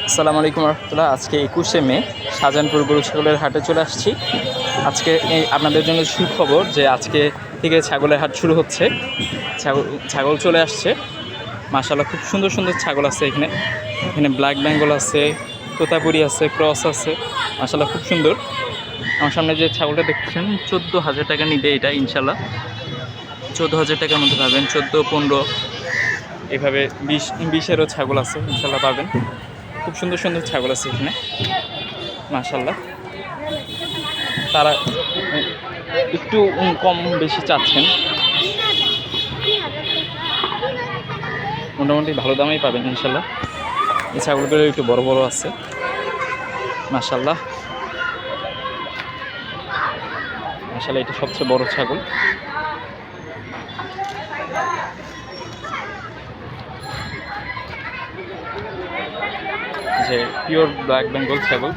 আসসালামু আলাইকুম রহমতুল্লাহ। আজকে 21শে মে শাহজাহানপুর গরু ছাগলের হাটে চলে আসছি। আজকে আপনাদের জন্য সুখবর যে আজকে থেকে ছাগলের হাট শুরু হচ্ছে। ছাগল চলে আসছে, মাশাআল্লাহ খুব সুন্দর সুন্দর ছাগল আছে এখানে। এখানে ব্ল্যাক বেঙ্গল আছে, তোতাপুরি আছে, ক্রস আছে, মাশাআল্লাহ খুব সুন্দর। আমার সামনে যে ছাগলটা দেখছেন 14,000 টাকা নিবে এটা, ইনশাল্লাহ 14,000 টাকার মধ্যে পাবেন। 14, 15 এভাবে 20-20-এরও ছাগল আছে, ইনশাল্লাহ পাবেন। খুব সুন্দর সুন্দর ছাগল আছে এখানে, মাশাআল্লাহ। তারা একটু কম বেশি চাচ্ছেন, মোটামুটি ভালো দামেই পাবেন ইনশাল্লাহ। এই ছাগলগুলো একটু বড় বড় আছে, মাশাআল্লাহ। মাশাআল্লাহ এটা সবচেয়ে বড় ছাগল। যে পিওর ব্ল্যাক বেঙ্গল ছাগল।